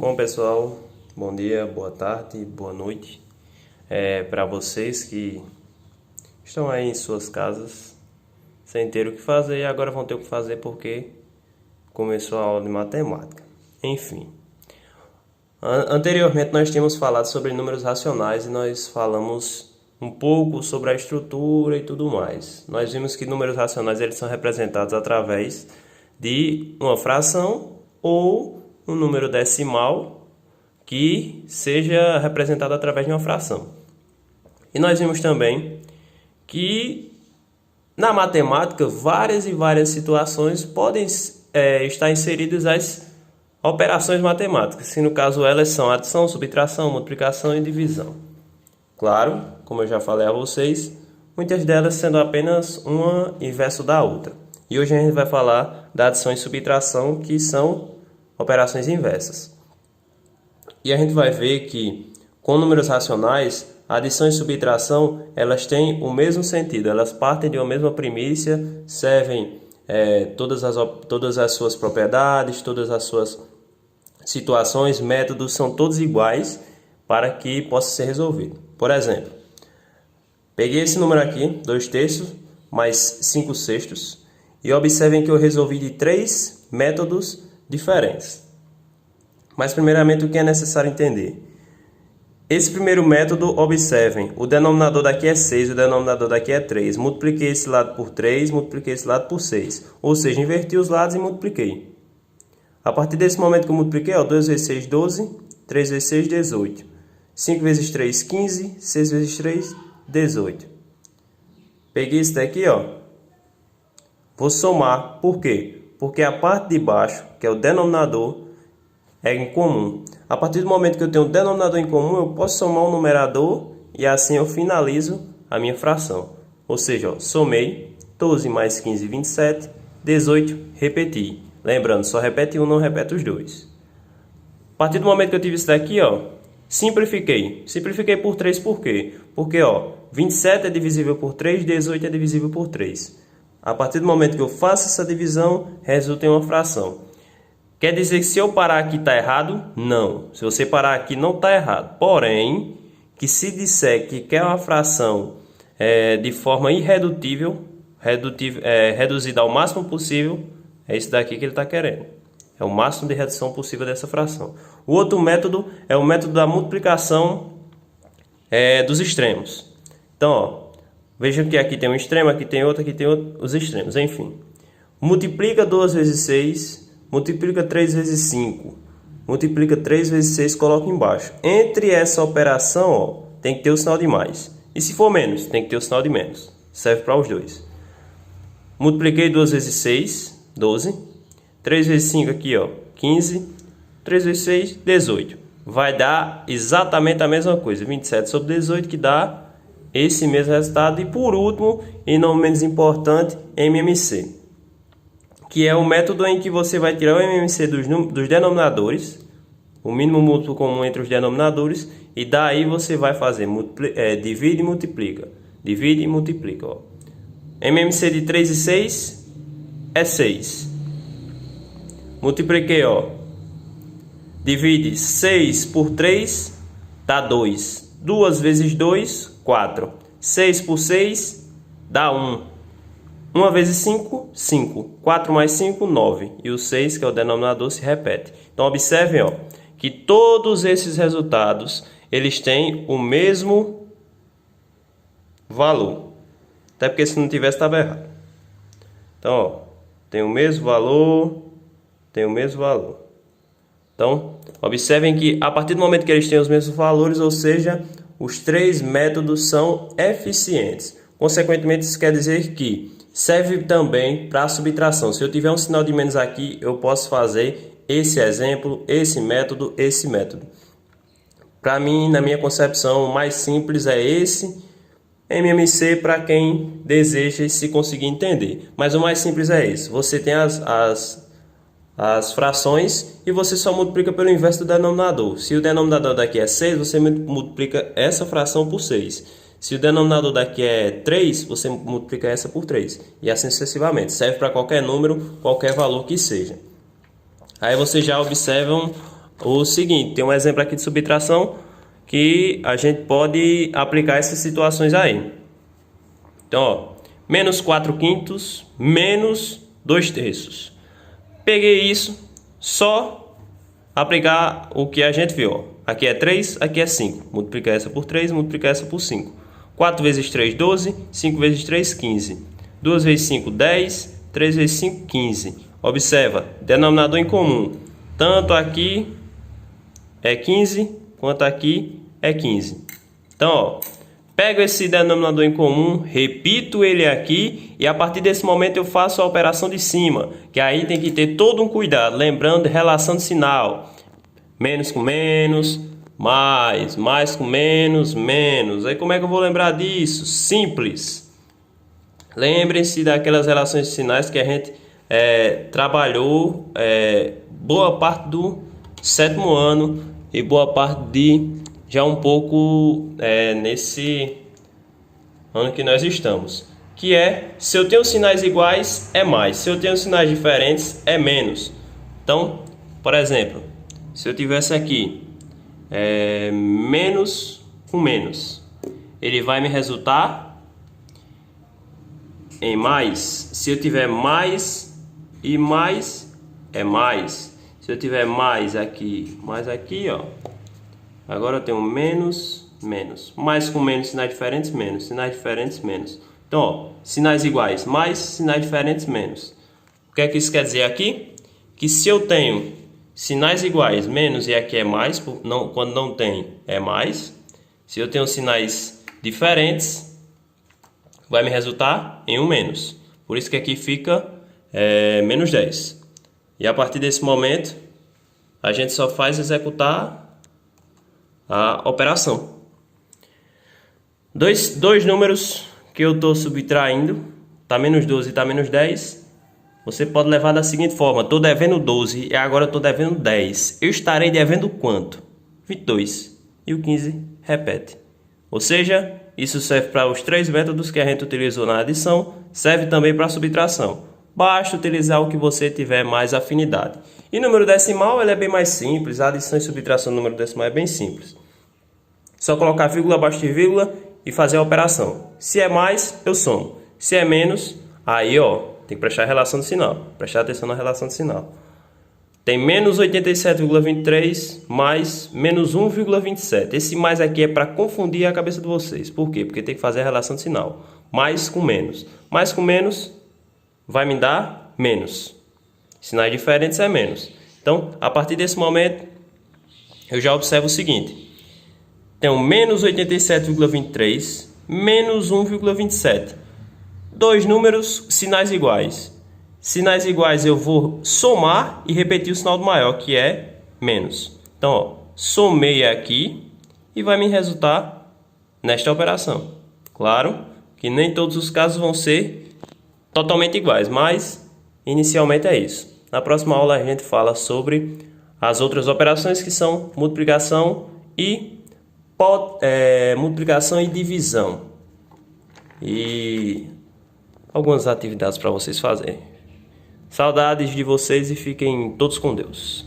Bom pessoal, bom dia, boa tarde, boa noite para vocês que estão aí em suas casas sem ter o que fazer e agora vão ter o que fazer porque começou a aula de matemática. Enfim, anteriormente nós tínhamos falado sobre números racionais e nós falamos um pouco sobre a estrutura e tudo mais. Nós vimos que números racionais eles são representados através de uma fração ou um número decimal que seja representado através de uma fração. E nós vimos também que na matemática várias e várias situações podem estar inseridas as operações matemáticas, que no caso elas são adição, subtração, multiplicação e divisão. Claro, como eu já falei a vocês, muitas delas sendo apenas uma inverso da outra. E hoje a gente vai falar da adição e subtração, que são operações inversas. E a gente vai ver que com números racionais, adição e subtração, elas têm o mesmo sentido, elas partem de uma mesma premissa, servem todas as suas propriedades, todas as suas situações, métodos são todos iguais para que possa ser resolvido. Por exemplo, peguei esse número aqui, 2/3 mais 5/6, e observem que eu resolvi de 3 métodos diferentes. Mas primeiramente o que é necessário entender? Esse primeiro método, observem, o denominador daqui é 6, o denominador daqui é 3. Multipliquei esse lado por 3, multipliquei esse lado por 6. Ou seja, inverti os lados e multipliquei. A partir desse momento que eu multipliquei, 2 vezes 6, 12, 3 vezes 6, 18. 5 vezes 3, 15, 6 vezes 3, 18. Peguei esse daqui, vou somar. Por quê? Porque a parte de baixo, que é o denominador, é em comum. A partir do momento que eu tenho um denominador em comum, eu posso somar um numerador e assim eu finalizo a minha fração. Ou seja, somei 12 mais 15, 27, 18, repeti. Lembrando, só repete um, não repete os dois. A partir do momento que eu tive isso daqui, simplifiquei. Simplifiquei por 3 por quê? Porque 27 é divisível por 3, 18 é divisível por 3. A partir do momento que eu faço essa divisão, resulta em uma fração. Quer dizer que se eu parar aqui está errado? Não. Se você parar aqui não está errado. Porém, que se disser que quer uma fração de forma irredutível, reduzida ao máximo possível, é isso daqui que ele está querendo. É o máximo de redução possível dessa fração. O outro método é o método da multiplicação dos extremos. Então, vejam que aqui tem um extremo, aqui tem outro, os extremos. Enfim, multiplica 2 vezes 6... multiplica 3 vezes 5, multiplica 3 vezes 6, coloca embaixo. Entre essa operação, tem que ter o sinal de mais. E se for menos, tem que ter o sinal de menos. Serve para os dois. Multipliquei 2 vezes 6, 12. 3 vezes 5 aqui, 15. 3 vezes 6, 18. Vai dar exatamente a mesma coisa. 27 sobre 18, que dá esse mesmo resultado. E por último, e não menos importante, MMC. Que é o método em que você vai tirar o MMC dos denominadores, o mínimo múltiplo comum entre os denominadores, e daí você vai fazer, divide e multiplica. Divide e multiplica. MMC de 3 e 6 é 6. Multipliquei, divide 6 por 3, dá 2. 2 vezes 2, 4. 6 por 6, dá 1. 1 vezes 5, 5. 4 mais 5, 9. E o 6, que é o denominador, se repete. Então, observem que todos esses resultados eles têm o mesmo valor. Até porque se não tivesse, estava errado. Então, tem o mesmo valor, tem o mesmo valor. Então, observem que a partir do momento que eles têm os mesmos valores, ou seja, os 3 métodos são eficientes. Consequentemente, isso quer dizer que serve também para a subtração. Se eu tiver um sinal de menos aqui, eu posso fazer esse exemplo, esse método, esse método. Para mim, na minha concepção, o mais simples é esse MMC para quem deseja e se conseguir entender. Mas o mais simples é esse. Você tem as frações e você só multiplica pelo inverso do denominador. Se o denominador daqui é 6, você multiplica essa fração por 6. Se o denominador daqui é 3, você multiplica essa por 3. E assim sucessivamente. Serve para qualquer número, qualquer valor que seja. Aí vocês já observam o seguinte, tem um exemplo aqui de subtração que a gente pode aplicar essas situações aí. Então, ó, menos 4/5 menos 2/3. Peguei isso, só aplicar o que a gente viu, ó. Aqui é 3, aqui é 5. Multiplicar essa por 3, multiplicar essa por 5. 4 vezes 3, 12. 5 vezes 3, 15. 2 vezes 5, 10. 3 vezes 5, 15. Observa, denominador em comum. Tanto aqui é 15, quanto aqui é 15. Então, ó, pego esse denominador em comum, repito ele aqui e a partir desse momento eu faço a operação de cima, que aí tem que ter todo um cuidado, lembrando de relação de sinal. Menos com menos, mais com menos, menos. Aí como é que eu vou lembrar disso? Simples. Lembrem-se daquelas relações de sinais que a gente trabalhou boa parte do 7º ano e boa parte de já um pouco nesse ano que nós estamos, que é, se eu tenho sinais iguais é mais, se eu tenho sinais diferentes é menos. Então, por exemplo, se eu tivesse aqui menos com menos, ele vai me resultar em mais. Se eu tiver mais e mais é mais. Se eu tiver mais aqui, ó, agora eu tenho menos, menos. Mais com menos, sinais diferentes, menos. Sinais diferentes, menos. Então, ó, sinais iguais, mais. Sinais diferentes, menos. O que é que isso quer dizer aqui? Que se eu tenho sinais iguais, menos, e aqui é mais, quando não tem, é mais. Se eu tenho sinais diferentes, vai me resultar em um menos. Por isso que aqui fica menos 10. E a partir desse momento, a gente só faz executar a operação. Dois números que eu estou subtraindo, tá menos 12 e tá menos 10. Você pode levar da seguinte forma: estou devendo 12 e agora estou devendo 10. Eu estarei devendo quanto? 22. E o 15 repete. Ou seja, isso serve para os 3 métodos que a gente utilizou na adição, serve também para a subtração. Basta utilizar o que você tiver mais afinidade. E número decimal ele é bem mais simples, a adição e subtração do número decimal é bem simples. Só colocar vírgula abaixo de vírgula e fazer a operação. Se é mais, eu somo. Se é menos, aí ó, tem que prestar relação de sinal. Prestar atenção na relação de sinal. Tem menos 87,23 mais menos 1,27. Esse mais aqui é para confundir a cabeça de vocês. Por quê? Porque tem que fazer a relação de sinal. Mais com menos. Mais com menos vai me dar menos. Sinais diferentes é menos. Então, a partir desse momento, eu já observo o seguinte. Tenho menos 87,23 menos 1,27. Dois números, sinais iguais. Sinais iguais eu vou somar e repetir o sinal do maior, que é menos. Então, ó, somei aqui e vai me resultar nesta operação. Claro que nem todos os casos vão ser totalmente iguais, mas inicialmente é isso. Na próxima aula a gente fala sobre as outras operações que são multiplicação e divisão. E algumas atividades para vocês fazerem. Saudades de vocês e fiquem todos com Deus.